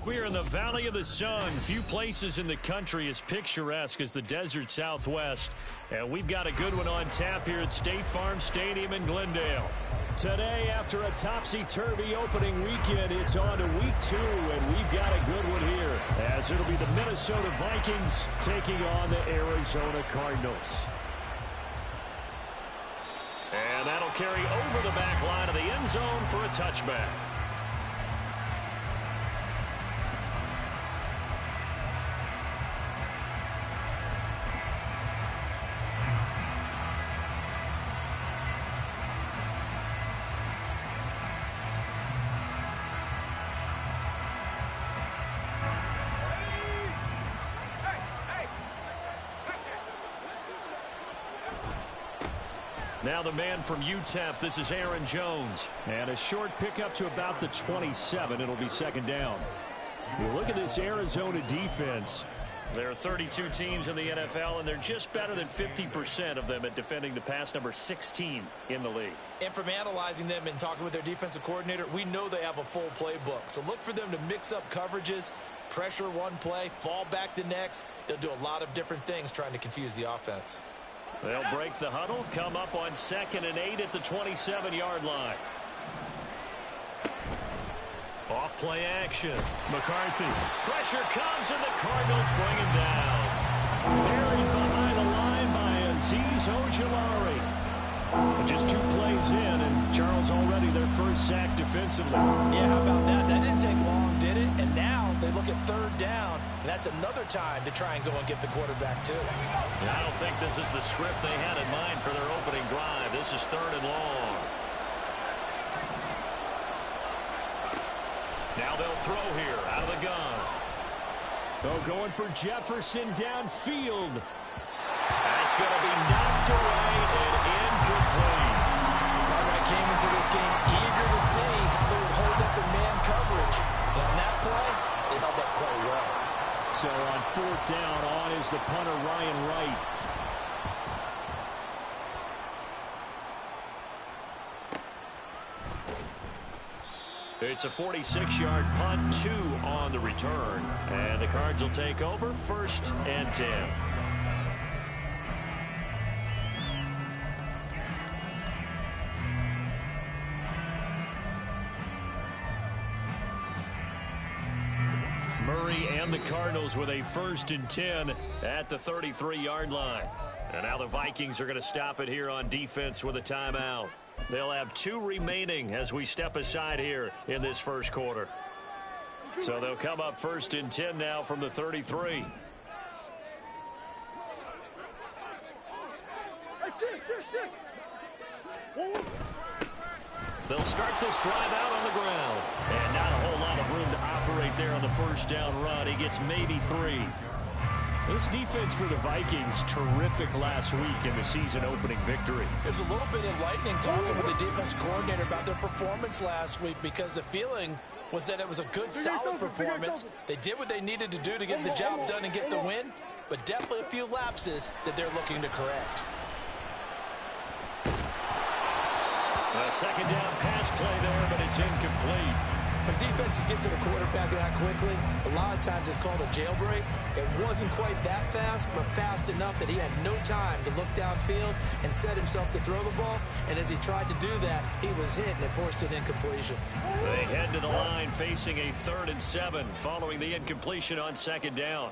We are in the Valley of the Sun. Few places in the country as picturesque as the desert Southwest. And we've got a good one on tap here at State Farm Stadium in Glendale. Today, after a topsy-turvy opening weekend, it's on to week 2, and we've got a good one here, as it'll be the Minnesota Vikings taking on the Arizona Cardinals. And that'll carry over the back line of the end zone for a touchback. Now the man from UTEP, this is Aaron Jones. And a short pickup to about the 27. It'll be second down. You look at this Arizona defense. There are 32 teams in the NFL, and they're just better than 50% of them at defending the pass, number 16 in the league. And from analyzing them and talking with their defensive coordinator, we know they have a full playbook. So look for them to mix up coverages, pressure one play, fall back the next. They'll do a lot of different things trying to confuse the offense. They'll break the huddle, come up on 2nd and 8 at the 27-yard line. Off play action. McCarthy. Pressure comes, and the Cardinals bring him down. Buried behind the line by Azeez Ojulari. And just 2 plays in, and Charles already their first sack defensively. Yeah, how about that? That didn't take long, did it? And now they look at 3rd down, and that's another time to try and go and get the quarterback, too. And I don't think this is the script they had in mind for their opening drive. This is 3rd and long. Now they'll throw here out of the gun. Oh, going for Jefferson downfield. That's going to be knocked away and incomplete. I came into this game eager to see how they would hold up in man coverage. And on that play, they held up quite well. So on 4th down, on is the punter, Ryan Wright. It's a 46-yard punt, 2 on the return. And the Cards will take over 1st and 10. Murray and the Cardinals with a 1st and 10 at the 33-yard line. And now the Vikings are going to stop it here on defense with a timeout. They'll have 2 remaining as we step aside here in this first quarter. So they'll come up 1st and 10 now from the 33. They'll start this drive out on the ground. And not a whole lot of room to operate there on the 1st down run. He gets maybe 3. This defense for the Vikings, terrific last week in the season-opening victory. It was a little bit enlightening talking with the defense coordinator about their performance last week, because the feeling was that it was a good, solid performance. They did what they needed to do to get the job done and get the win, but definitely a few lapses that they're looking to correct. A 2nd down pass play there, but it's incomplete. When defenses get to the quarterback that quickly, a lot of times it's called a jailbreak. It wasn't quite that fast, but fast enough that he had no time to look downfield and set himself to throw the ball. And as he tried to do that, he was hit, and it forced an incompletion. They head to the line facing a 3rd and 7 following the incompletion on 2nd down.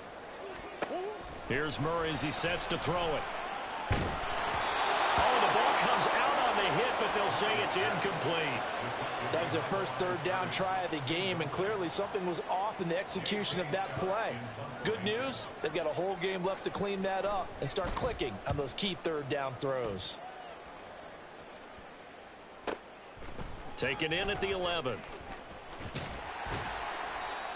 Here's Murray as he sets to throw it. Oh, the ball comes out on the hit, but they'll say it's incomplete. That was their first 3rd down try of the game, and clearly something was off in the execution of that play. Good news, they've got a whole game left to clean that up and start clicking on those key 3rd down throws. Taken in at the 11.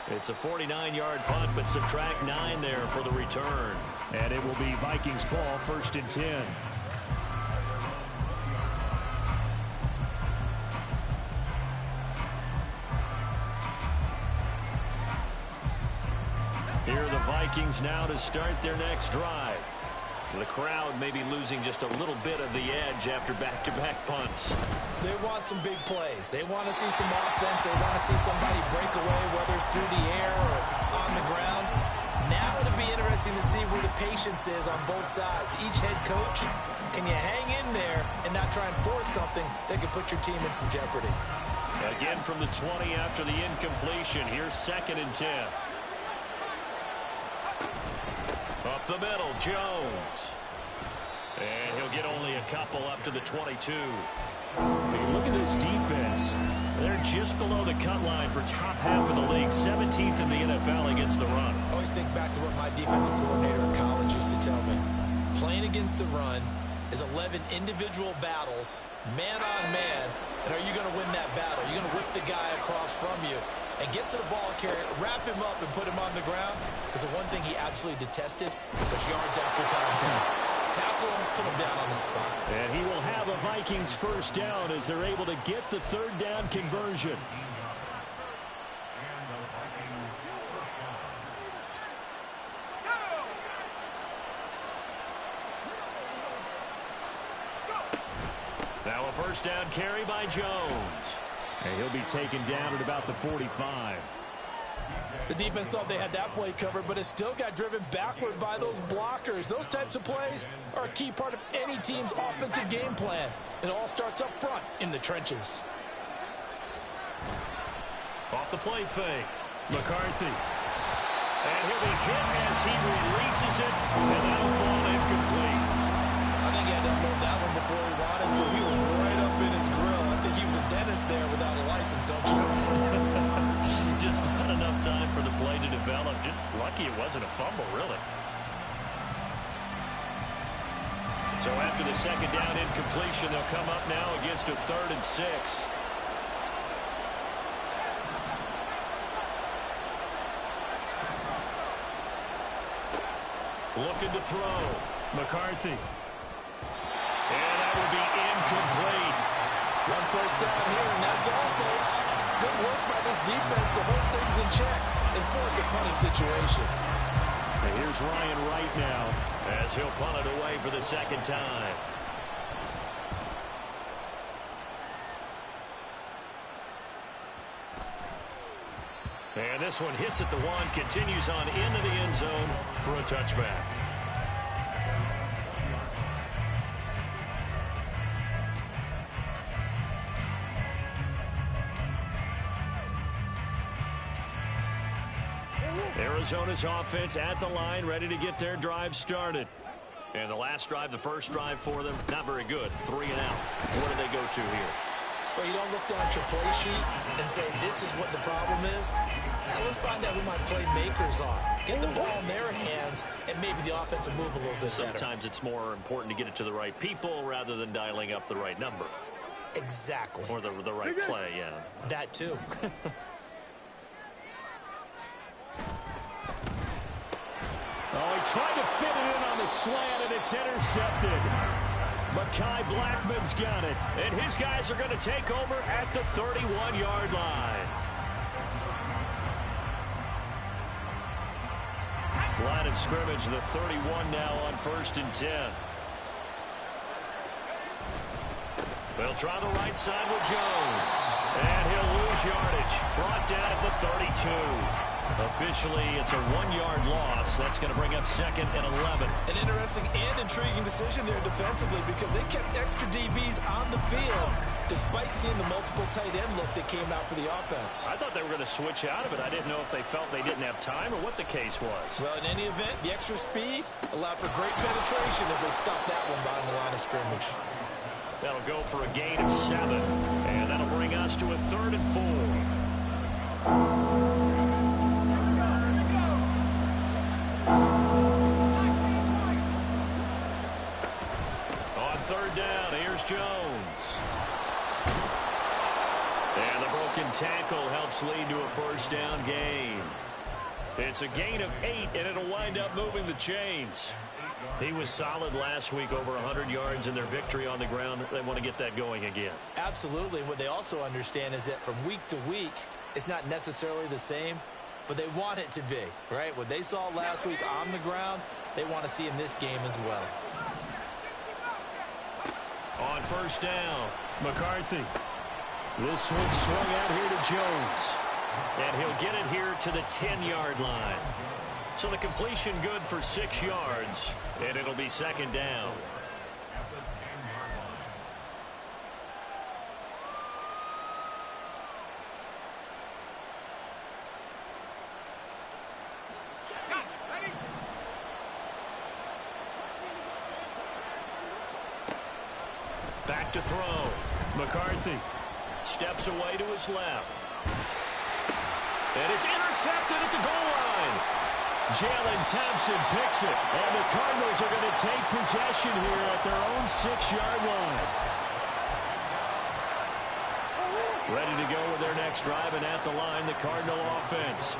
It's a 49-yard punt, but subtract 9 there for the return. And it will be Vikings ball, 1st and 10. Here are the Vikings now to start their next drive. The crowd may be losing just a little bit of the edge after back-to-back punts. They want some big plays. They want to see some offense. They want to see somebody break away, whether it's through the air or on the ground. Now it'll be interesting to see where the patience is on both sides. Each head coach, can you hang in there and not try and force something that could put your team in some jeopardy? Again from the 20 after the incompletion. Here's 2nd and 10. Up the middle, Jones. And he'll get only a couple up to the 22. Look at this defense. They're just below the cut line for top half of the league. 17th in the NFL against the run. I always think back to what my defensive coordinator in college used to tell me. Playing against the run is 11 individual battles, man on man. And are you going to win that battle? You're going to whip the guy across from you and get to the ball carrier, wrap him up, and put him on the ground. Because the one thing he absolutely detested was yards after contact. Tackle him, put him down on the spot. And he will have a Vikings first down as they're able to get the 3rd down conversion. Now a first down carry by Jones. And he'll be taken down at about the 45. The defense thought they had that play covered, but it still got driven backward by those blockers. Those types of plays are a key part of any team's offensive game plan. It all starts up front in the trenches. Off the play fake, McCarthy. And he'll be hit as he releases it, and that'll fall incomplete. I think he had to unload that one before he wanted to. He was right up in his grill. I think he was a dentist there without a license, don't you? Just not enough time for the play to develop. Just lucky it wasn't a fumble, really. So after the 2nd down incompletion, they'll come up now against a 3rd and 6. Looking to throw. McCarthy. And that will be incomplete. One first down here, and that's all, folks. Good work by this defense to hold things in check and force a punting situation. And here's Ryan Wright now as he'll punt it away for the 2nd time. And this one hits at the 1, continues on into the end zone for a touchback. Arizona's offense at the line, ready to get their drive started. And the last drive, the first drive for them, not very good. 3 and out. What do they go to here? Well, you don't look down at your play sheet and say, this is what the problem is. Now let's find out who my playmakers are. Get the ball in their hands, and maybe the offense will move a little bit better. Sometimes it's more important to get it to the right people rather than dialing up the right number. Exactly. Or the right play, yeah. That too. Oh, he tried to fit it in on the slant, and it's intercepted. Mekhi Blackman's got it, and his guys are going to take over at the 31-yard line. Line of scrimmage, the 31 now on 1st and 10. They'll try the right side with Jones. And he'll lose yardage. Brought down at the 32. Officially, it's a 1-yard loss. That's going to bring up 2nd and 11. An interesting and intriguing decision there defensively because they kept extra DBs on the field despite seeing the multiple tight end look that came out for the offense. I thought they were going to switch out of it. I didn't know if they felt they didn't have time or what the case was. Well, in any event, the extra speed allowed for great penetration as they stopped that one behind the line of scrimmage. That'll go for a gain of 7, and that'll bring us to a 3rd and 4. On 3rd down, here's Jones. And the broken tackle helps lead to a first down gain. It's a gain of 8, and it'll wind up moving the chains. He was solid last week, over 100 yards in their victory on the ground. They want to get that going again. Absolutely. What they also understand is that from week to week, it's not necessarily the same, but they want it to be, right? What they saw last week on the ground, they want to see in this game as well. On first down, McCarthy. This one swung out here to Jones. And he'll get it here to the 10-yard line. So the completion good for 6 yards, and it'll be second down. Back to throw. McCarthy steps away to his left. And it's intercepted at the goal line. Jalen Thompson picks it. And the Cardinals are going to take possession here at their own 6-yard line. Ready to go with their next drive, and at the line, the Cardinal offense.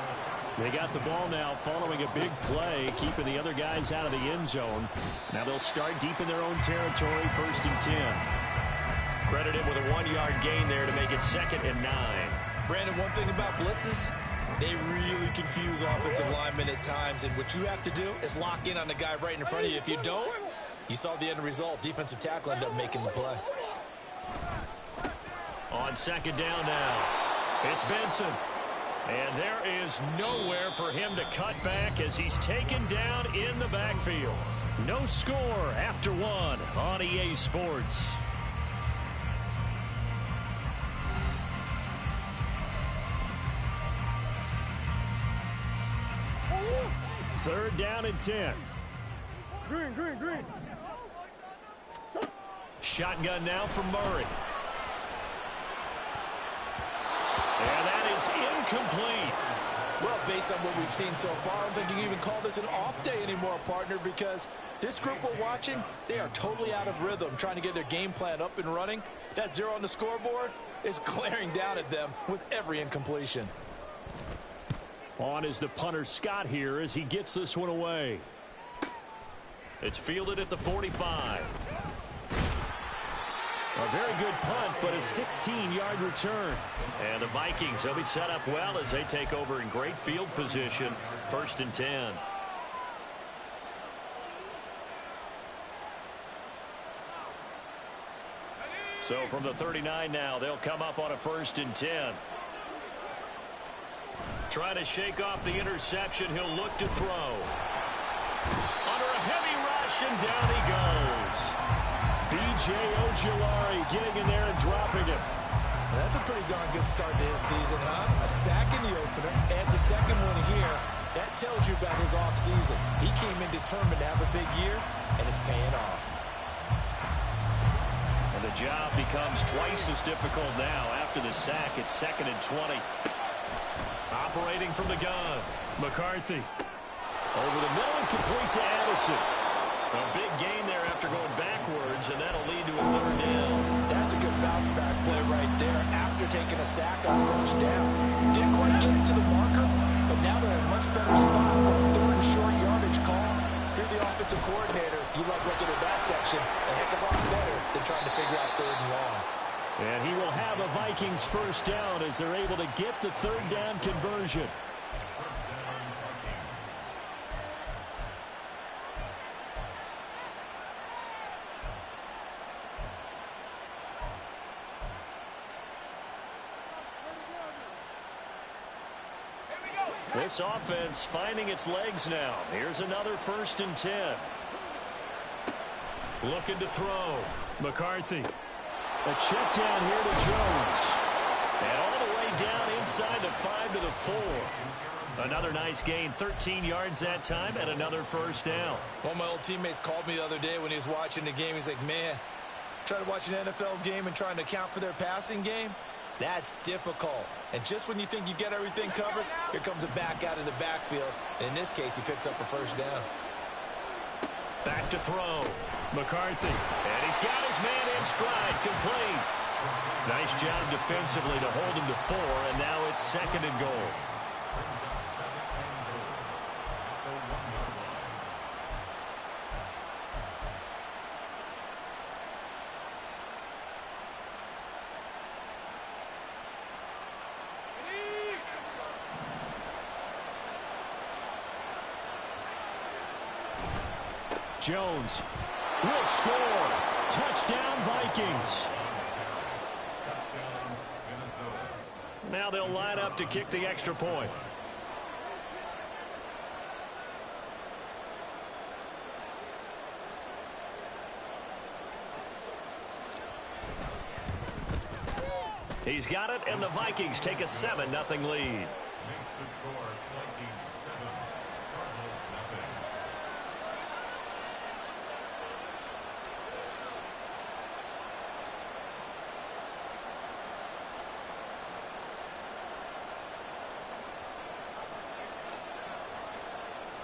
They got the ball now following a big play, keeping the other guys out of the end zone. Now they'll start deep in their own territory, 1st and 10. Credited with a 1-yard gain there to make it 2nd and 9. Brandon, one thing about blitzes, they really confuse offensive linemen at times, and what you have to do is lock in on the guy right in front of you. If you don't, you saw the end result. Defensive tackle ended up making the play. On 2nd down now, it's Benson. And there is nowhere for him to cut back as he's taken down in the backfield. No score after 1 on EA Sports. Third down and 10. Green. Shotgun now from Murray. And that is incomplete. Well, based on what we've seen so far, I don't think you can even call this an off day anymore, partner, because this group we're watching, they are totally out of rhythm, trying to get their game plan up and running. That 0 on the scoreboard is glaring down at them with every incompletion. On is the punter Scott here as he gets this one away. It's fielded at the 45. A very good punt, but a 16-yard return. And the Vikings will be set up well as they take over in great field position. 1st and 10. So from the 39 now, they'll come up on a 1st and 10. Trying to shake off the interception. He'll look to throw. Under a heavy rush, and down he goes. B.J. Ojulari getting in there and dropping him. That's a pretty darn good start to his season, huh? A sack in the opener, adds a second one here. That tells you about his offseason. He came in determined to have a big year, and it's paying off. And the job becomes twice as difficult now after the sack. It's 2nd and 20. Operating from the gun, McCarthy. Over the middle and complete to Addison. A big gain there after going backwards, and that'll lead to a 3rd down. That's a good bounce back play right there after taking a sack on 1st down. Didn't quite get it to the marker, but now they're in a much better spot for a 3rd and short yardage call. If you're the offensive coordinator, you love looking at that section a heck of a lot better than trying to figure out 3rd and long. And he will have a Vikings 1st down as they're able to get the 3rd down conversion. This offense finding its legs now. Here's another 1st and 10. Looking to throw. McCarthy. A check down here to Jones. And all the way down inside the 5 to the 4. Another nice gain, 13 yards that time, and another 1st down. One of my old teammates called me the other day when he was watching the game. He's like, man, trying to watch an NFL game and trying to account for their passing game, that's difficult. And just when you think you get everything covered, here comes a back out of the backfield. And in this case, he picks up a 1st down. Back to throw. McCarthy. And he's got his man in stride, complete. Nice job defensively to hold him to 4, and now it's 2nd and goal. Jones will score. Touchdown, Vikings. Now they'll line up to kick the extra point. He's got it, and the Vikings take a 7-0 lead. Makes the score Vikings 7, Cardinals nothing.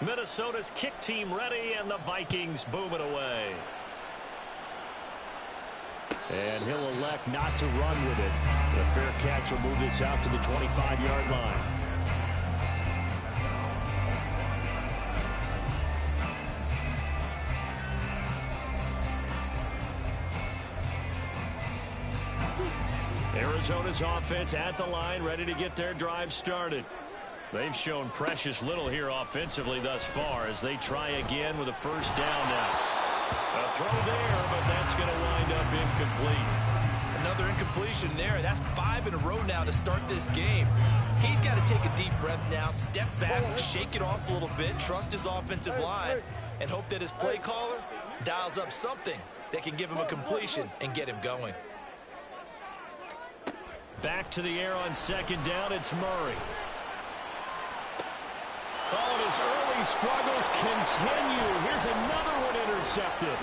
Minnesota's kick team ready, and the Vikings boom it away. And he'll elect not to run with it. The fair catch will move this out to the 25-yard line. Arizona's offense at the line, ready to get their drive started. They've shown precious little here offensively thus far as they try again with a first down now. A throw there, but that's going to wind up incomplete. Another incompletion there. That's 5 in a row now to start this game. He's got to take a deep breath now, step back, shake it off a little bit, trust his offensive line, and hope that his play caller dials up something that can give him a completion and get him going. Back to the air on second down, it's Murray. Oh, and his early struggles continue. Here's another one intercepted.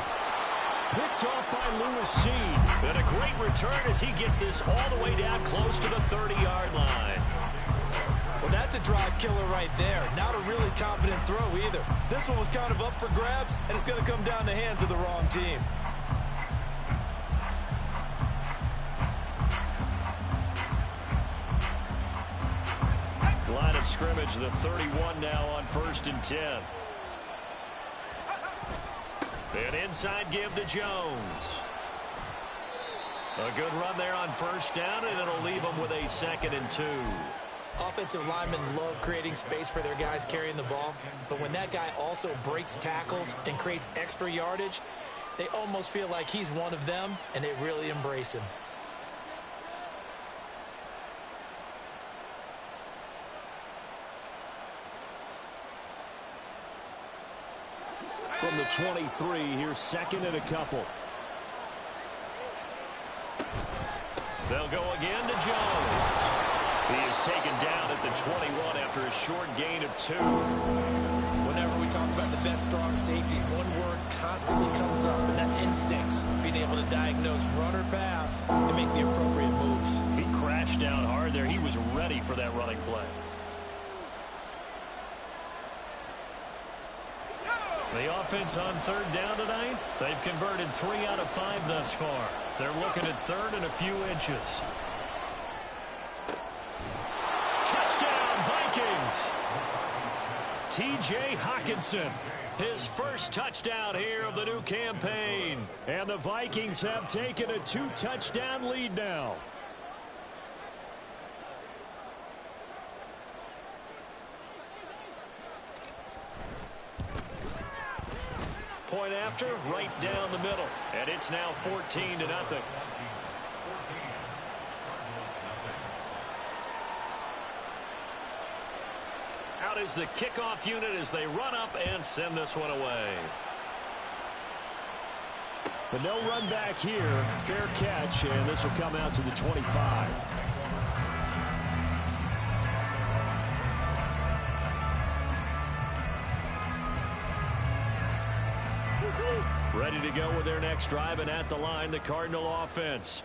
Picked off by Lewis Seed. And a great return as he gets this all the way down close to the 30-yard line. Well, that's a drive killer right there. Not a really confident throw either. This one was kind of up for grabs, and it's going to come down the hands of the wrong team. Line of scrimmage, the 31 now on 1st and 10. An inside give to Jones. A good run there on first down, and it'll leave them with a 2nd and 2. Offensive linemen love creating space for their guys carrying the ball, but when that guy also breaks tackles and creates extra yardage, they almost feel like he's one of them, and they really embrace him. From the 23, here's 2nd and a couple. They'll go again to Jones. He is taken down at the 21 after a short gain of 2. Whenever we talk about the best strong safeties, one word constantly comes up, and that's instincts. Being able to diagnose run or pass and make the appropriate moves. He crashed down hard there. He was ready for that running play. The offense on 3rd down tonight, they've converted 3 out of 5 thus far. They're looking at 3rd and a few inches. Touchdown, Vikings! T.J. Hockenson, his first touchdown here of the new campaign. And the Vikings have taken a 2-touchdown lead now. Point after, right down the middle. And it's now 14-0. Out is the kickoff unit as they run up and send this one away. But no run back here. Fair catch, and this will come out to the 25. Ready to go with their next drive, and at the line, the Cardinal offense.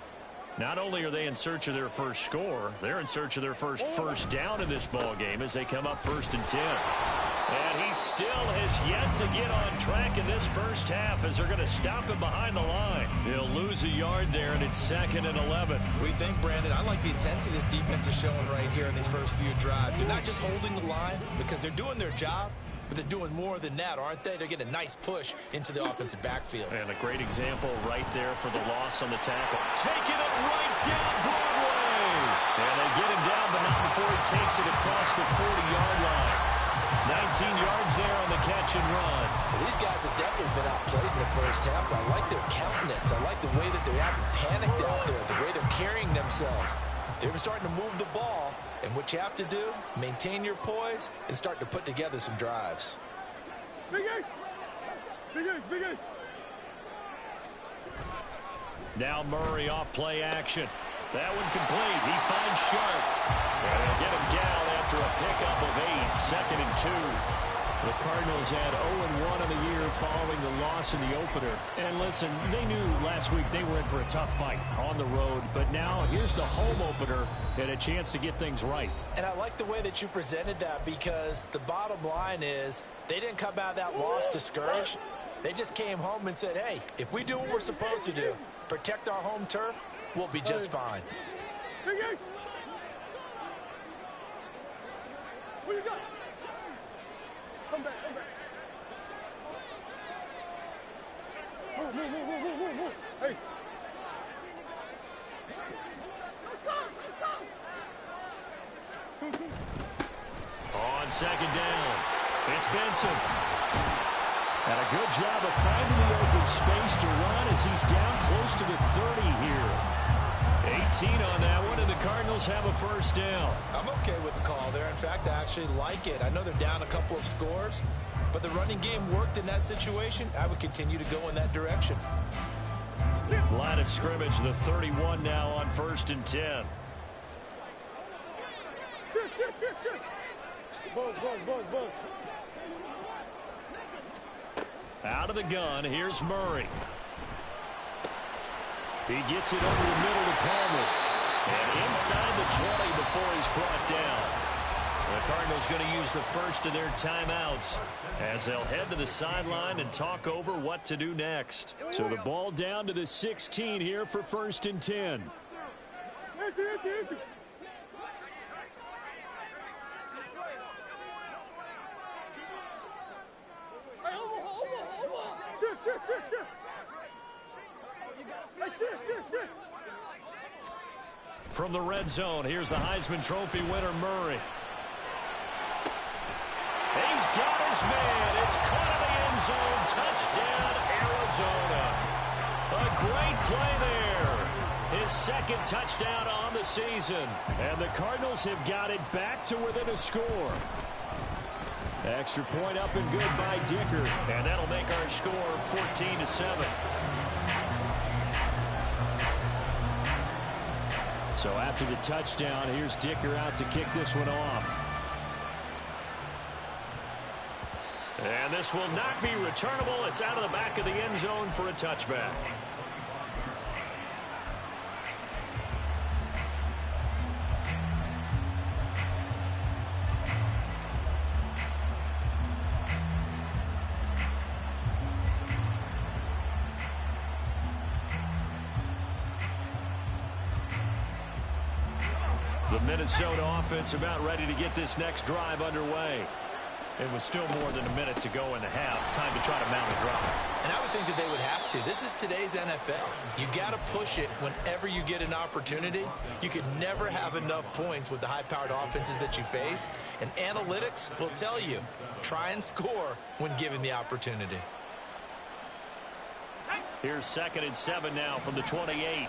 Not only are they in search of their first score, they're in search of their first down in this ball game as they come up 1st and 10. And he still has yet to get on track in this first half as they're going to stop him behind the line. He'll lose a yard there, and it's 2nd and 11. We think, Brandon, I like the intensity this defense is showing right here in these first few drives. They're not just holding the line because they're doing their job, but they're doing more than that, aren't they? They're getting a nice push into the offensive backfield. And a great example right there for the loss on the tackle. Taking it right down Broadway. And they get him down, but not before he takes it across the 40-yard line. yards there on the catch and run. Well, these guys have definitely been outplayed in the first half, but I like their countenance. I like the way that they haven't panicked out there, the way they're carrying themselves. They're starting to move the ball, and what you have to do, maintain your poise and start to put together some drives. Big ace! Big ace! Big ace! Now Murray off play action. That one complete. He finds Sharp. And they'll get him down after a pickup of 8. 2nd and 2. The Cardinals had 0-1 on the year following the loss in the opener. And listen, they knew last week they were in for a tough fight on the road. But now here's the home opener and a chance to get things right. And I like the way that you presented that, because the bottom line is they didn't come out of that loss discouraged. They just came home and said, hey, if we do what we're supposed to do, protect our home turf, we'll be just fine. Big ace! What you got? Come back, come back. Move. Ace. On 2nd down, it's Benson. And a good job of finding the open space to run as he's down close to the 30 here. 18 on that one, and the Cardinals have a first down. I'm okay with the call there. In fact, I actually like it. I know they're down a couple of scores, but the running game worked in that situation. I would continue to go in that direction. Line of scrimmage, the 31 now on 1st and 10. Shit. Buzz. Out of the gun, here's Murray. He gets it over the middle to Palmer. And inside the 20 before he's brought down. The Cardinals going to use the first of their timeouts as they'll head to the sideline and talk over what to do next. So the ball down to the 16 here for 1st and 10. Empty. Shit. From the red zone, here's the Heisman Trophy winner, Murray. He's got his man. It's caught in the end zone. Touchdown, Arizona. A great play there. His 2nd touchdown on the season. And the Cardinals have got it back to within a score. Extra point up and good by Dicker. And that'll make our score 14-7. So after the touchdown, here's Dicker out to kick this one off. And this will not be returnable. It's out of the back of the end zone for a touchback. The Minnesota offense about ready to get this next drive underway. It was still more than a minute to go in the half. Time to try to mount a drive. And I would think that they would have to. This is today's NFL. You got to push it whenever you get an opportunity. You could never have enough points with the high-powered offenses that you face. And analytics will tell you, try and score when given the opportunity. Here's 2nd and 7 now from the 28.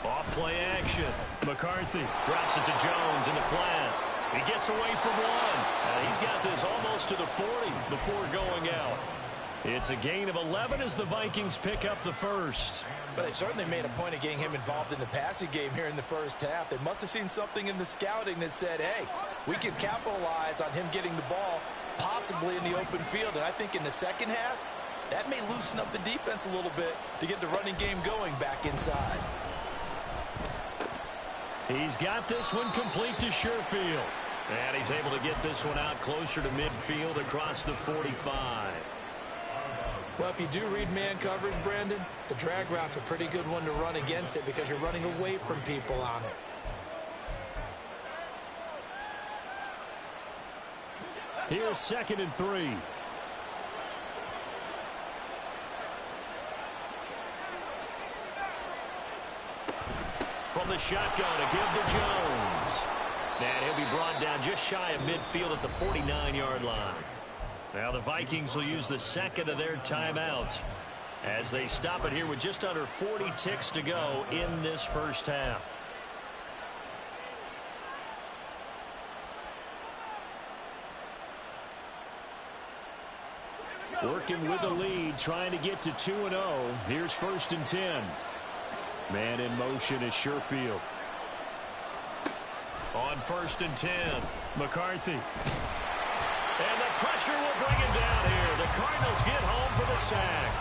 Off play action. McCarthy drops it to Jones in the flat. He gets away from one. And he's got this almost to the 40 before going out. It's a gain of 11 as the Vikings pick up the first. But they certainly made a point of getting him involved in the passing game here in the first half. They must have seen something in the scouting that said, hey, we can capitalize on him getting the ball possibly in the open field. And I think in the second half, that may loosen up the defense a little bit to get the running game going back inside. He's got this one complete to Sherfield. And he's able to get this one out closer to midfield across the 45. Well, if you do read man coverage, Brandon, the drag route's a pretty good one to run against it because you're running away from people on it. Here's 2nd and 3. From the shotgun, a give to Jones. And he'll be brought down just shy of midfield at the 49-yard line. Now the Vikings will use the second of their timeouts as they stop it here with just under 40 ticks to go in this first half. Working with the lead, trying to get to 2-0. Here's 1st and 10. Man in motion is Sherfield. On 1st and 10, McCarthy. And the pressure will bring him down here. The Cardinals get home for the sack.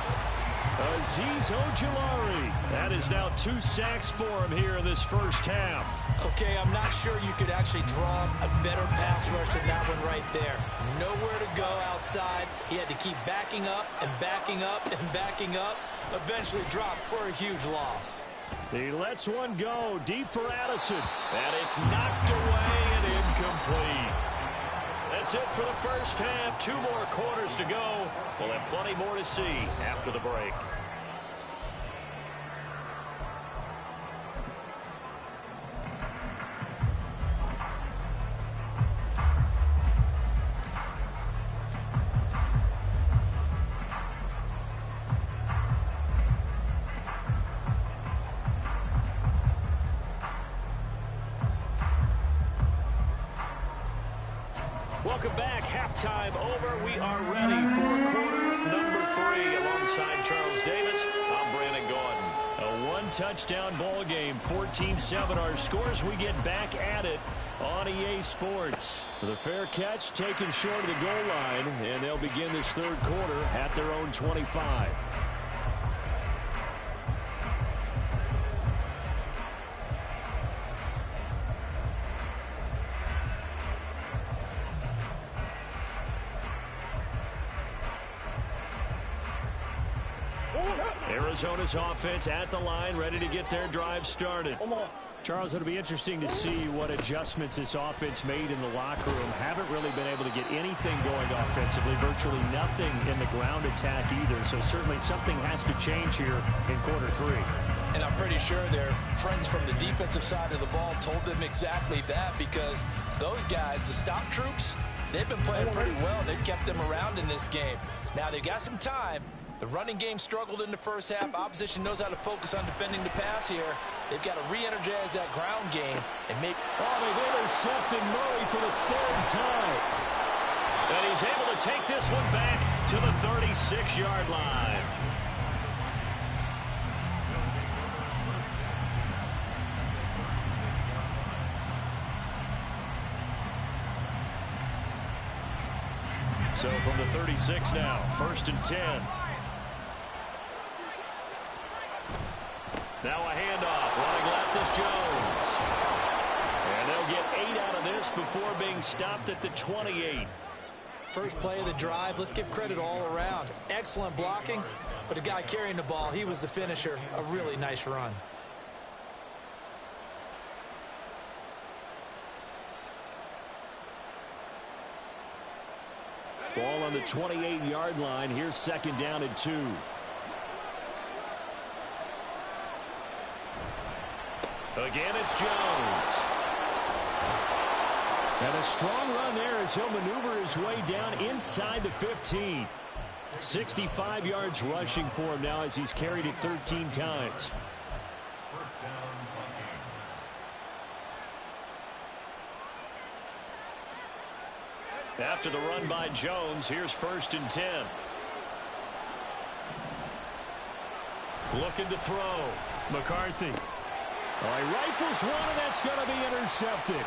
Azeez Ojulari. That is now 2 sacks for him here in this first half. Okay, I'm not sure you could actually draw a better pass rush than that one right there. Nowhere to go outside. He had to keep backing up and backing up and backing up. Eventually dropped for a huge loss. He lets one go deep for Addison. And it's knocked away and incomplete. That's it for the first half. 2 more quarters to go. We'll have plenty more to see after the break. Welcome back. Halftime over. We are ready for quarter number 3. Alongside Charles Davis, I'm Brandon Gordon. A 1-touchdown ball game. 14-7 our scores. We get back at it on EA Sports. The fair catch taken short of the goal line, and they'll begin this third quarter at their own 25. Arizona's offense at the line, ready to get their drive started. Charles, it'll be interesting to see what adjustments this offense made in the locker room. Haven't really been able to get anything going offensively, virtually nothing in the ground attack either. So certainly something has to change here in quarter 3. And I'm pretty sure their friends from the defensive side of the ball told them exactly that, because those guys, the stop troops, they've been playing pretty well. They've kept them around in this game. Now they've got some time. The running game struggled in the first half. Opposition knows how to focus on defending the pass here. They've got to re-energize that ground game and make... Oh, they've intercepted Murray for the 3rd time. And he's able to take this one back to the 36-yard line. So from the 36 now, 1st and 10. Now a handoff. Running left is Jones. And they'll get 8 out of this before being stopped at the 28. First play of the drive. Let's give credit all around. Excellent blocking, but the guy carrying the ball, he was the finisher. A really nice run. Ball on the 28-yard line. Here's 2nd down and 2. Again, it's Jones. And a strong run there as he'll maneuver his way down inside the 15. 65 yards rushing for him now as he's carried it 13 times. After the run by Jones, here's 1st and 10. Looking to throw. McCarthy. Oh, he rifles one, and that's going to be intercepted.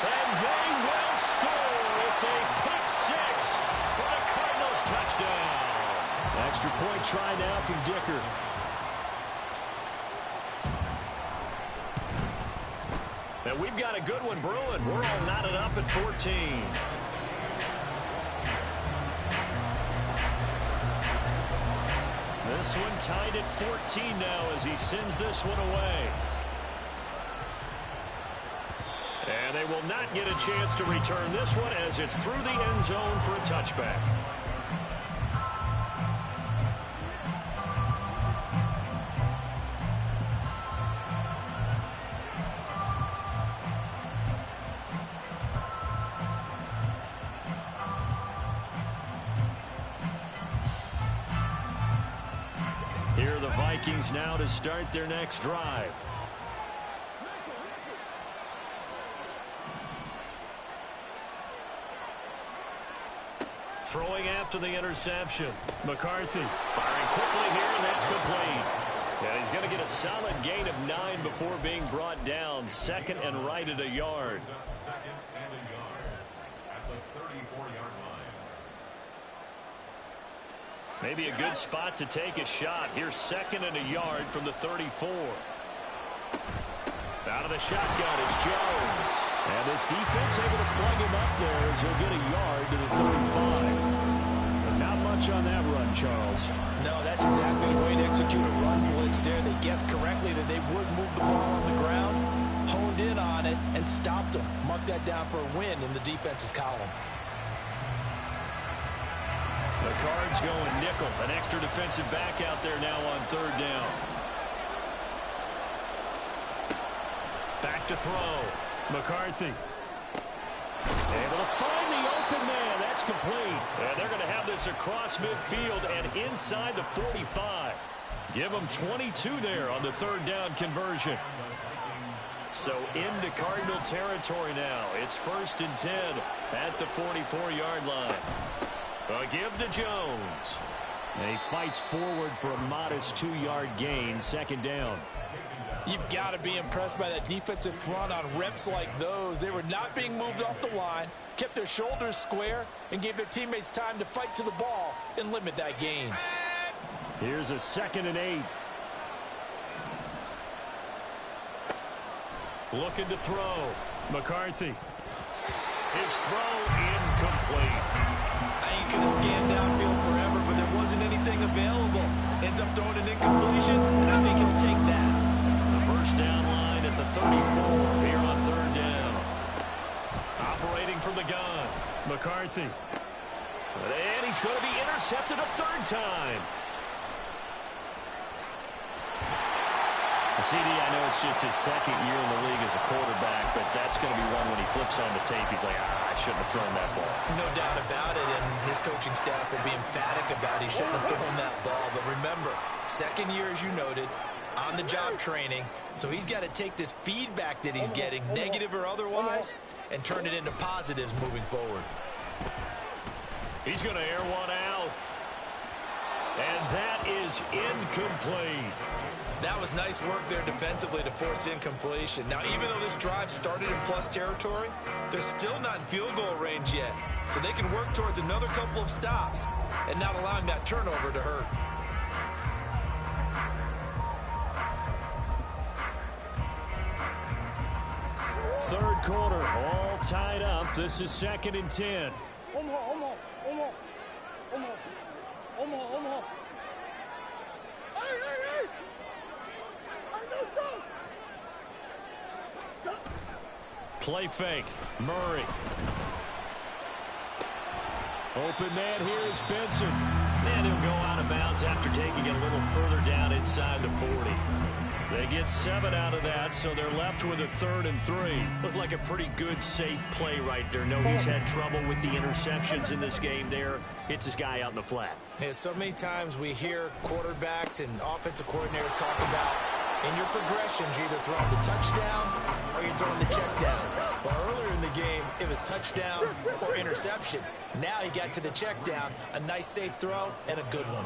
And they will score. It's a pick 6 for the Cardinals touchdown. Extra point try now from Dicker. And we've got a good one brewing. We're all knotted up at 14. This one tied at 14 now as he sends this one away. And they will not get a chance to return this one as it's through the end zone for a touchback. Vikings now to start their next drive. Throwing after the interception. McCarthy firing quickly here, and that's complete. And he's going to get a solid gain of 9 before being brought down. Second and right at a yard. Second and a yard at the 34-yard line. Maybe a good spot to take a shot. Here's second and a yard from the 34. Out of the shotgun, it's Jones. And this defense able to plug him up there as he'll get a yard to the 35. But not much on that run, Charles. No, that's exactly the way to execute a run blitz there. They guessed correctly that they would move the ball on the ground, honed in on it, and stopped them. Mark that down for a win in the defense's column. The Cards going nickel. An extra defensive back out there now on third down. Back to throw. McCarthy. Able to find the open man. That's complete. And they're going to have this across midfield and inside the 45. Give them 22 there on the third down conversion. So into Cardinal territory now. It's 1st and 10 at the 44-yard line. A give to Jones. And he fights forward for a modest 2-yard gain. Second down. You've got to be impressed by that defensive front on reps like those. They were not being moved off the line, kept their shoulders square, and gave their teammates time to fight to the ball and limit that gain. Here's a 2nd and 8. Looking to throw. McCarthy. His throw incomplete. You could have scanned downfield forever, but there wasn't anything available. Ends up throwing an incompletion, and I think he'll take that. The first down line at the 34 here on third down. Operating from the gun. McCarthy. And he's going to be intercepted a third time. CD, I know it's just his second year in the league as a quarterback, but that's going to be one when he flips on the tape. He's like, I shouldn't have thrown that ball. No doubt about it, and his coaching staff will be emphatic about he shouldn't have thrown that ball. But remember, second year, as you noted, on-the-job training, so he's got to take this feedback that he's getting, negative or otherwise, and turn it into positives moving forward. He's going to air one out, and that is incomplete. That was nice work there defensively to force incompletion. Now, even though this drive started in plus territory, they're still not in field goal range yet. So they can work towards another couple of stops and not allowing that turnover to hurt. Third quarter, all tied up. This is 2nd and 10. Play fake. Murray. Open man here is Benson. And he'll go out of bounds after taking it a little further down inside the 40. They get 7 out of that, so they're left with a 3rd and 3. Looked like a pretty good, safe play right there. No, he's had trouble with the interceptions in this game there. Hits his guy out in the flat. Yeah, so many times we hear quarterbacks and offensive coordinators talk about in your progressions, you're either throwing the touchdown or you're throwing the check down. But earlier in the game, it was touchdown or interception. Now he got to the check down, a nice safe throw, and a good one.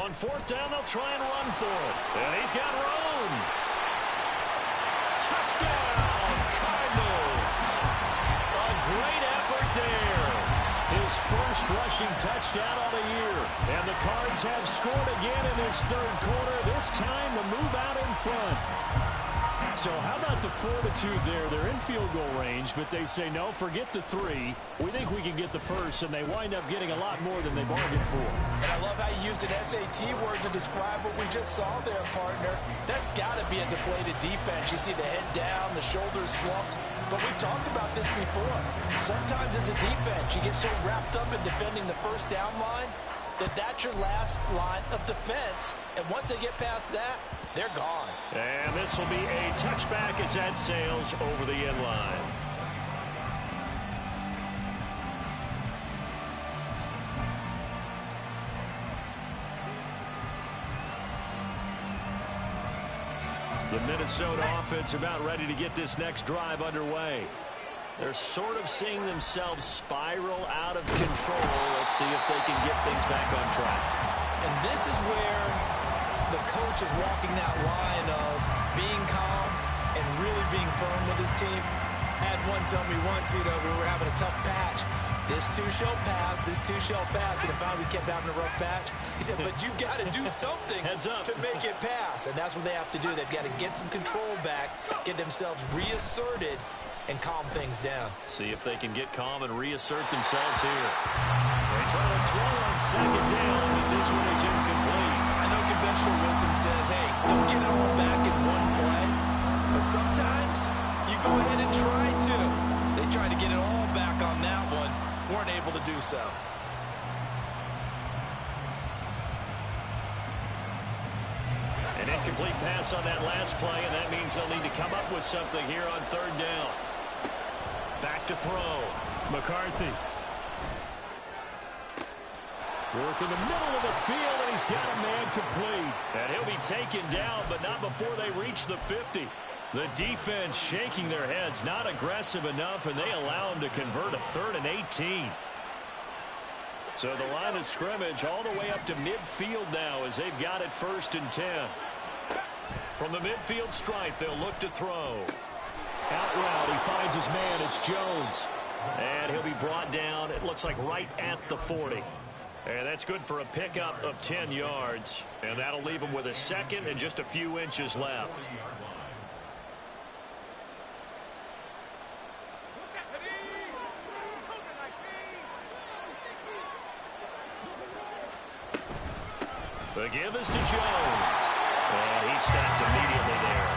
On 4th down, they'll try and run for it. And he's got room. Touchdown, Cardinals. A great effort there. His first rushing touchdown of the year. And the Cards have scored again in this third quarter. This time to move out in front. So how about the fortitude there? They're in field goal range, but they say, no, forget the 3. We think we can get the first, and they wind up getting a lot more than they bargained for. And I love how you used an SAT word to describe what we just saw there, partner. That's got to be a deflated defense. You see the head down, the shoulders slumped. But we've talked about this before. Sometimes as a defense, you get so wrapped up in defending the first down line that that's your last line of defense. And once they get past that, they're gone. And this will be a touchback as that sails over the end line. The Minnesota offense about ready to get this next drive underway. They're sort of seeing themselves spiral out of control. Let's see if they can get things back on track. And this is where the coach is walking that line of being calm and really being firm with his team. I had one tell me once, we were having a tough patch. This too shall pass, this too shall pass. And finally we kept having a rough patch. He said, but you got to do something to make it pass. And that's what they have to do. They've got to get some control back, get themselves reasserted, and calm things down. See if they can get calm and reassert themselves here. They try to throw on second down, but this one is incomplete. I know conventional wisdom says, hey, don't get it all back in one play. But sometimes you go ahead and try to. They tried to get it all back on that one. Weren't able to do so. An incomplete pass on that last play, and that means they'll need to come up with something here on third down. Back to throw. McCarthy. Work in the middle of the field, and he's got a man complete. And he'll be taken down, but not before they reach the 50. The defense shaking their heads, not aggressive enough, and they allow him to convert a 3rd and 18. So the line of scrimmage all the way up to midfield now as they've got it 1st and 10. From the midfield stripe, they'll look to throw. Out route, he finds his man. It's Jones. And he'll be brought down, it looks like right at the 40. And that's good for a pickup of 10 yards. And that'll leave him with a 2nd and just a few inches left. The give is to Jones. And he stopped immediately there.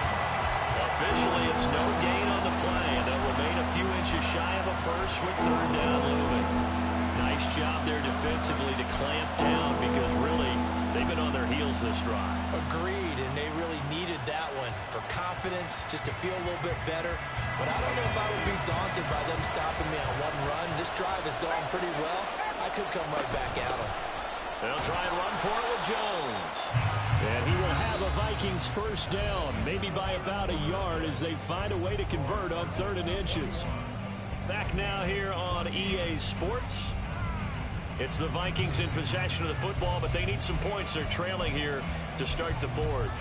Officially, it's no gain on the play, and they'll remain a few inches shy of a first with 3rd down looming. Nice job there defensively to clamp down because really they've been on their heels this drive. Agreed, and they really needed that one for confidence, just to feel a little bit better. But I don't know if I would be daunted by them stopping me on one run. This drive has gone pretty well. I could come right back at them. They'll try and run for it with Jones. And he will have a Vikings 1st down, maybe by about a yard as they find a way to convert on 3rd and inches. Back now here on EA Sports. It's the Vikings in possession of the football, but they need some points. They're trailing here to start the 4th.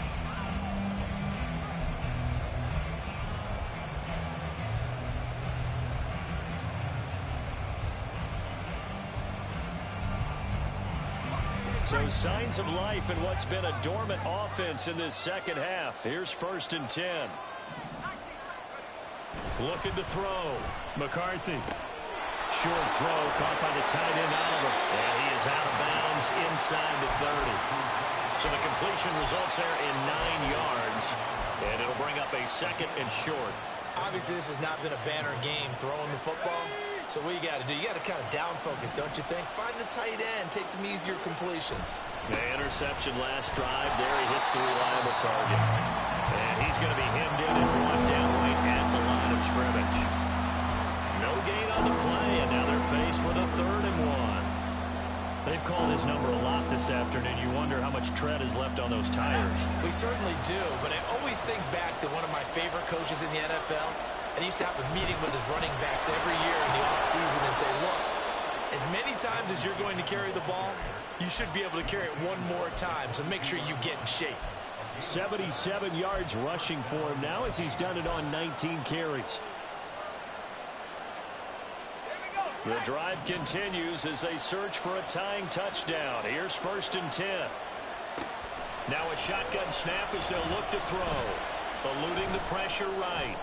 So signs of life in what's been a dormant offense in this second half. Here's 1st and 10. Looking to throw. McCarthy. Short throw caught by the tight end Oliver. And he is out of bounds inside the 30. So the completion results there in 9 yards. And it'll bring up a 2nd and short. Obviously, this has not been a banner game throwing the football. So what you got to do, you got to kind of down focus, don't you think? Find the tight end, take some easier completions. The interception last drive there. He hits the reliable target. And he's going to be hemmed in and brought down right at the line of scrimmage. No gain on the play, and now they're faced with a 3rd and 1. They've called his number a lot this afternoon. You wonder how much tread is left on those tires. We certainly do, but I always think back to one of my favorite coaches in the NFL. And he used to have a meeting with his running backs every year in the offseason and say, look, as many times as you're going to carry the ball, you should be able to carry it one more time, so make sure you get in shape. 77 yards rushing for him now as he's done it on 19 carries. The drive continues as they search for a tying touchdown. Here's 1st and 10. Now a shotgun snap as they'll look to throw. Eluding the pressure right.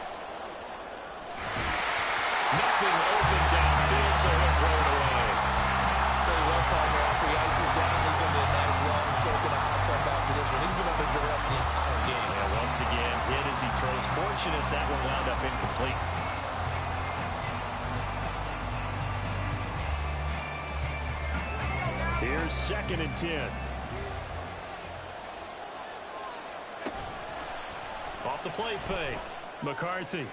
Nothing open downfield, so he'll throw it away. Tell you what, partner, after he ices down, he's going to be a nice long soak in a hot tub after this one. He's been under duress the entire game. Yeah, once again, hit as he throws. Fortunate that one wound up incomplete. Here's 2nd and 10. Off the play fake. McCarthy.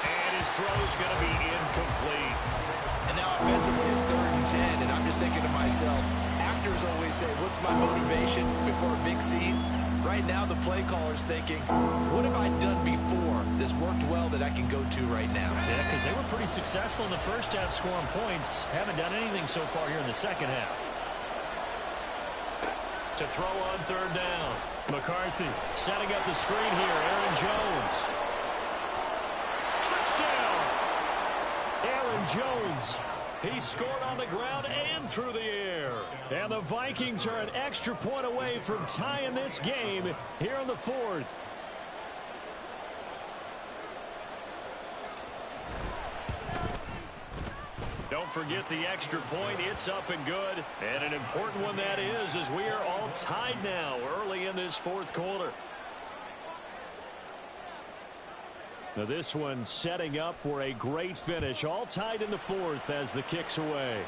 And his throw's going to be incomplete. And now offensively it's 3rd and 10, and I'm just thinking to myself, actors always say, what's my motivation before a big scene? Right now the play caller's thinking, what have I done before this worked well that I can go to right now? Yeah, because they were pretty successful in the first half scoring points. Haven't done anything so far here in the second half. To throw on 3rd down. McCarthy setting up the screen here. Aaron Jones. Touchdown! Aaron Jones. He scored on the ground and through the air. And the Vikings are an extra point away from tying this game here in the 4th. Don't forget the extra point. It's up and good. And an important one that is, as we are all tied now early in this 4th quarter. Now this one setting up for a great finish. All tied in the 4th as the kick's away.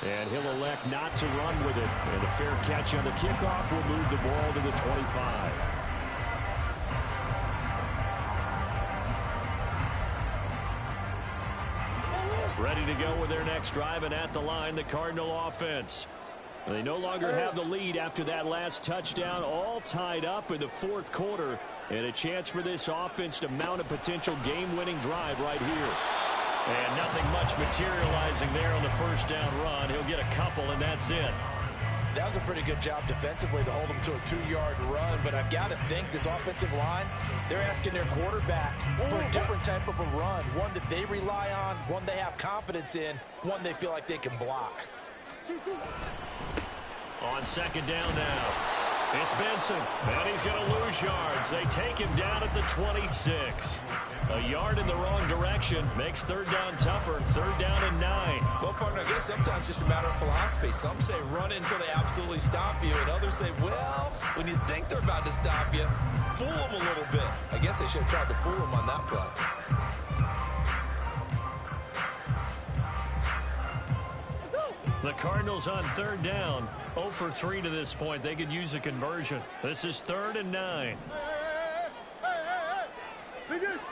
And he'll elect not to run with it. And a fair catch on the kickoff will move the ball to the 25. Ready to go with their next drive, and at the line, the Cardinal offense. They no longer have the lead after that last touchdown, all tied up in the 4th quarter, and a chance for this offense to mount a potential game-winning drive right here. And nothing much materializing there on the 1st down run. He'll get a couple, and that's it. That was a pretty good job defensively to hold him to a 2-yard run, but I've got to think this offensive line, they're asking their quarterback for a different type of a run, one that they rely on, one they have confidence in, one they feel like they can block. On 2nd down now, it's Benson, and he's going to lose yards. They take him down at the 26. A yard in the wrong direction makes 3rd down tougher. 3rd down and 9. Well, partner, I guess sometimes it's just a matter of philosophy. Some say run until they absolutely stop you, and others say, well, when you think they're about to stop you, fool them a little bit. I guess they should have tried to fool them on that play. The Cardinals on 3rd down, 0 for 3 to this point. They could use a conversion. This is 3rd and 9. Biggest.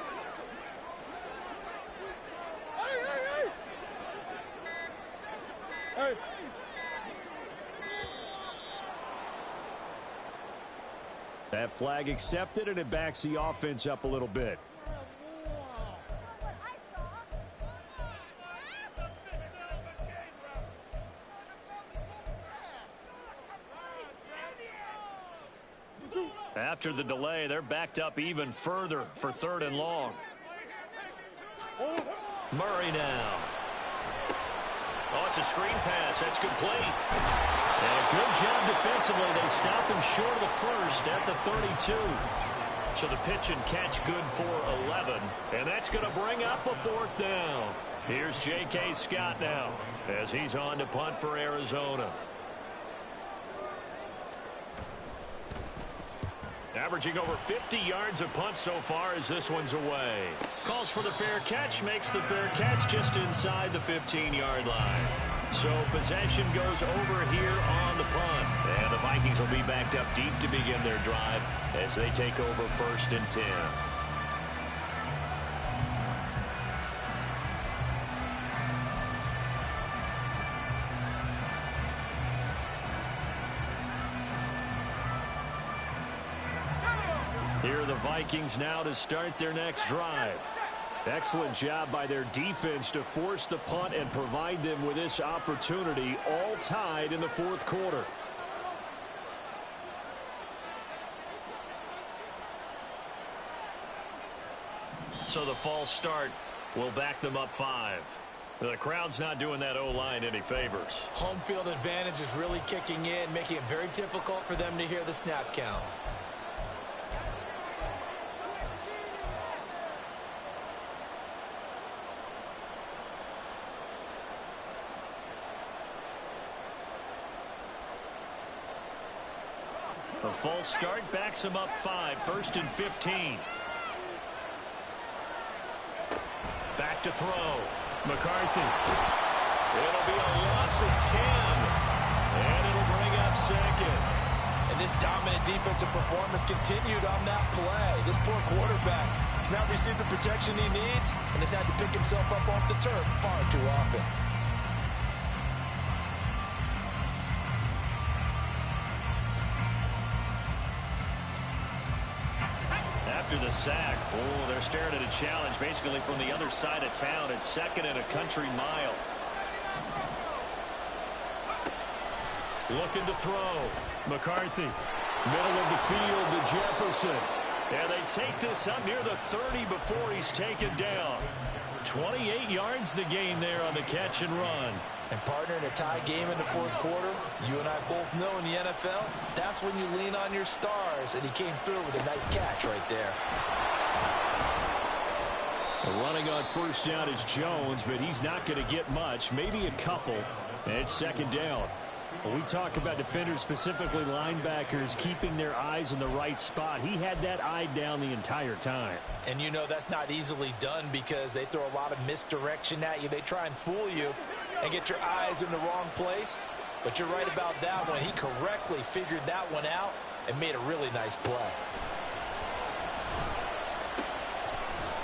Hey. That flag accepted, and it backs the offense up a little bit. After the delay, they're backed up even further for 3rd and long. Murray now. Oh, it's a screen pass. That's complete. And a good job defensively. They stop him short of the 1st at the 32. So the pitch and catch good for 11. And that's going to bring up a 4th down. Here's J.K. Scott now as he's on to punt for Arizona. Averaging over 50 yards of punt so far as this one's away. Calls for the fair catch, makes the fair catch just inside the 15-yard line. So possession goes over here on the punt. And the Vikings will be backed up deep to begin their drive as they take over 1st and 10. Here are the Vikings now to start their next drive. Excellent job by their defense to force the punt and provide them with this opportunity, all tied in the 4th quarter. So the false start will back them up 5. The crowd's not doing that O-line any favors. Home field advantage is really kicking in, making it very difficult for them to hear the snap count. A false start backs him up 5, 1st and 15. Back to throw. McCarthy. It'll be a loss of 10. And it'll bring up 2nd. And this dominant defensive performance continued on that play. This poor quarterback has not received the protection he needs and has had to pick himself up off the turf far too often. After the sack, they're staring at a challenge basically from the other side of town. It's 2nd and a country mile. Looking to throw. McCarthy. Middle of the field to Jefferson. And they take this up near the 30 before he's taken down. 28 yards the gain there on the catch and run. And partner, in a tie game in the 4th quarter, you and I both know in the NFL, that's when you lean on your stars. And he came through with a nice catch right there. Running on 1st down is Jones, but he's not going to get much. Maybe a couple. And it's 2nd down. When we talk about defenders, specifically linebackers, keeping their eyes in the right spot, he had that eye down the entire time. And you know that's not easily done because they throw a lot of misdirection at you. They try and fool you and get your eyes in the wrong place. But you're right about that one. He correctly figured that one out and made a really nice play.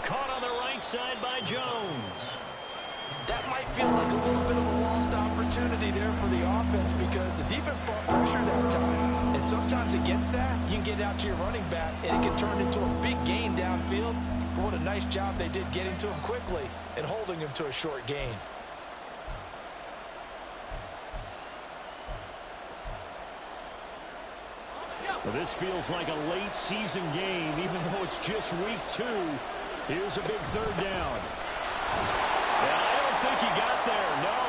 Caught on the right side by Jones. That might feel like a little bit of a lost opportunity there for the offense because the defense brought pressure that time. And sometimes against that, you can get out to your running back and it can turn into a big gain downfield. But what a nice job they did getting to him quickly and holding him to a short gain. Well, this feels like a late season game, even though it's just week 2. Here's a big 3rd down. I don't think he got there, no.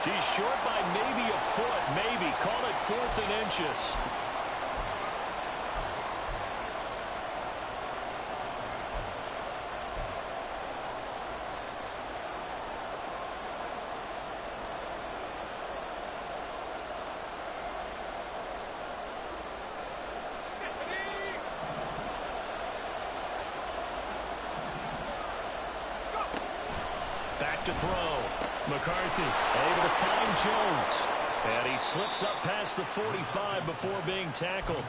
He's short by maybe a foot, maybe. Call it 4th and inches. Back to throw. McCarthy able to find Jones. And he slips up past the 45 before being tackled.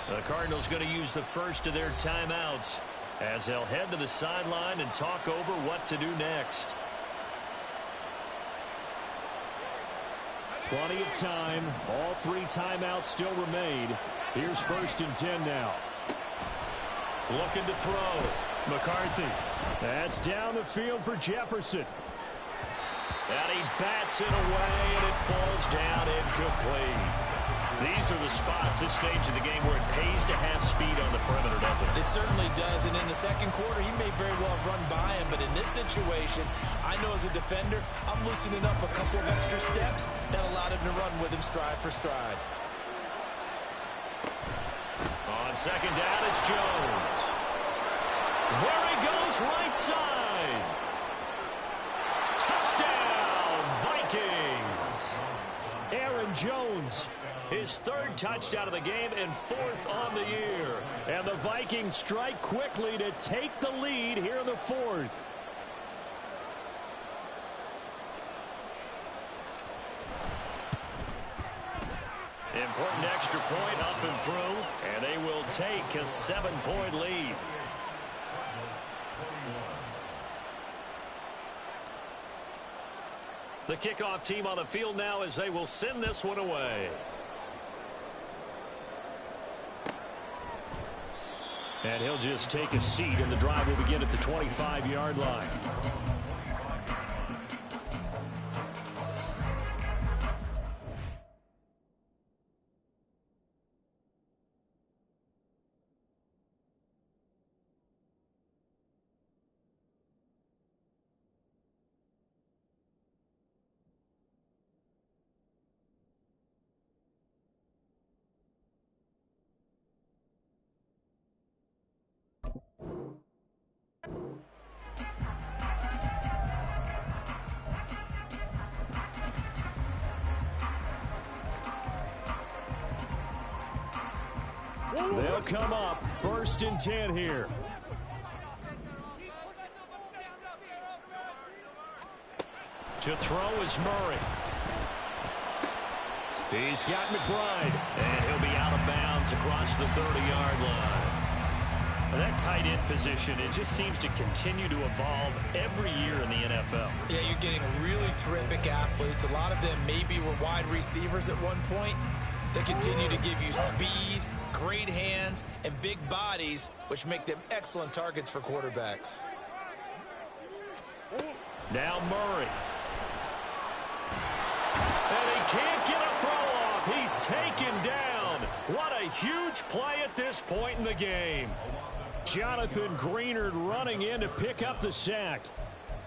The Cardinals going to use the first of their timeouts as they'll head to the sideline and talk over what to do next. Plenty of time. All 3 timeouts still remain. Here's 1st and 10 now. Looking to throw. McCarthy. That's down the field for Jefferson. And he bats it away, and it falls down incomplete. These are the spots, this stage of the game, where it pays to have speed on the perimeter, doesn't it? It certainly does, and in the 2nd quarter, he may very well have run by him, but in this situation, I know as a defender, I'm loosening up a couple of extra steps that allowed him to run with him stride for stride. On 2nd down, it's Jones. There he goes, right side. Touchdown, Vikings. Aaron Jones, his 3rd touchdown of the game and 4th on the year. And the Vikings strike quickly to take the lead here in the 4th. Important extra point up and through, and they will take a 7-point lead. The kickoff team on the field now as they will send this one away. And he'll just take a seat, and the drive will begin at the 25-yard line. will come up 1st and 10 here. To throw is Murray. He's got McBride, and he'll be out of bounds across the 30-yard line. That tight end position, it just seems to continue to evolve every year in the NFL. Yeah, you're getting really terrific athletes. A lot of them maybe were wide receivers at one point. They continue to give you speed, great hands, and big bodies, which make them excellent targets for quarterbacks. Now Murray. And he can't get a throw off. He's taken down. What a huge play at this point in the game. Jonathan Greenard running in to pick up the sack.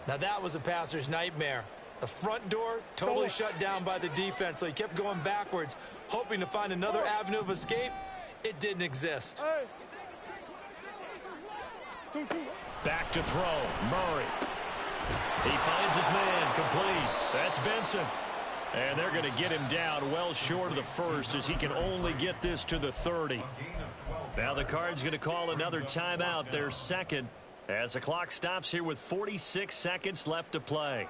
Now that was a passer's nightmare. The front door totally shut down by the defense, so he kept going backwards, hoping to find another avenue of escape. It didn't exist. Back to throw. Murray. He finds his man. Complete. That's Benson. And they're going to get him down well short of the first as he can only get this to the 30. Now the Cards going to call another timeout, their second, as the clock stops here with 46 seconds left to play.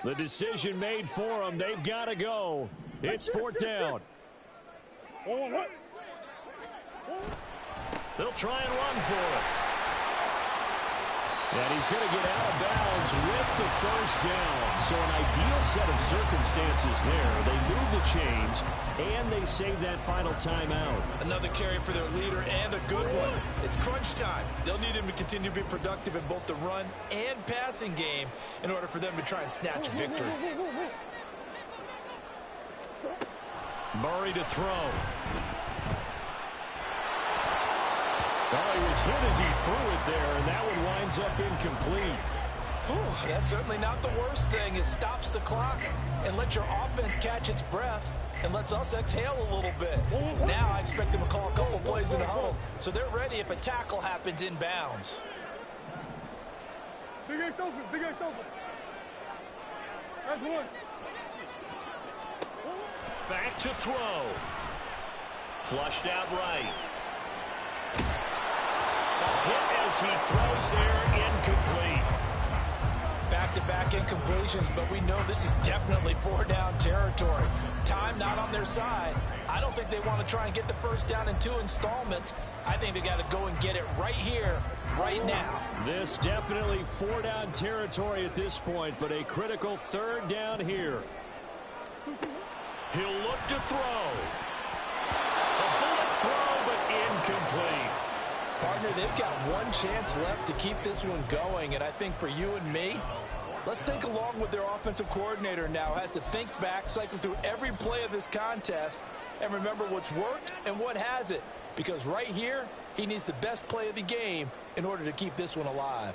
The decision made for them. They've got to go. It's 4th down. They'll try and run for it. And he's going to get out of bounds with the first down. So an ideal set of circumstances there. They move the chains, and they save that final timeout. Another carry for their leader, and a good one. It's crunch time. They'll need him to continue to be productive in both the run and passing game in order for them to try and snatch a victory. Murray to throw. Oh, he was hit as he threw it there, and that one winds up incomplete. Ooh, that's certainly not the worst thing. It stops the clock and lets your offense catch its breath and lets us exhale a little bit. Now I expect them to call a couple plays in the huddle, so they're ready if a tackle happens inbounds. Big Ace open, Big Ace open. That's one. Back to throw. Flushed out right. Hit as he throws there, incomplete. Back-to-back incompletions, but we know this is definitely 4-down territory. Time not on their side. I don't think they want to try and get the first down in 2 installments. I think they got to go and get it right here, right now. This definitely 4-down territory at this point, but a critical 3rd down here. He'll look to throw. A bullet throw, but incomplete. Partner, they've got one chance left to keep this one going, and I think for you and me, let's think along with their offensive coordinator now. Has to think back, cycle through every play of this contest, and remember what's worked and what hasn't. Because right here, he needs the best play of the game in order to keep this one alive.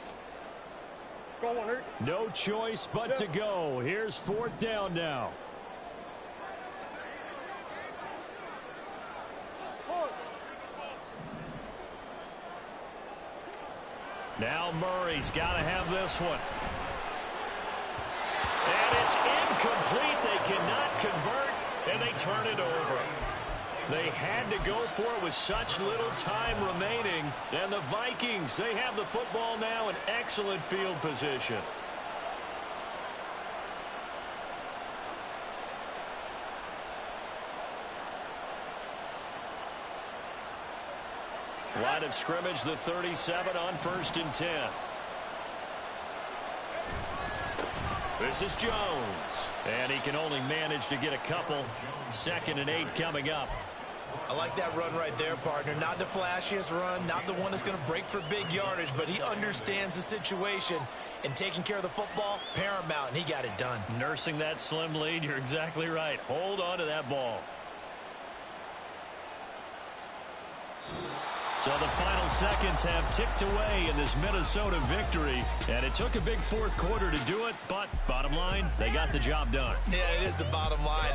Go on, Eric. No choice but to go. Here's 4th down now. Now Murray's got to have this one. And it's incomplete. They cannot convert, and they turn it over. They had to go for it with such little time remaining. And the Vikings, they have the football now in excellent field position. Line of scrimmage, the 37 on 1st and 10. This is Jones. And he can only manage to get a couple. 2nd and 8 coming up. I like that run right there, partner. Not the flashiest run, not the one that's going to break for big yardage, but he understands the situation, and taking care of the football, paramount, and he got it done. Nursing that slim lead, you're exactly right. Hold on to that ball. So the final seconds have ticked away in this Minnesota victory, and it took a big fourth quarter to do it, but bottom line, they got the job done. Yeah, it is the bottom line.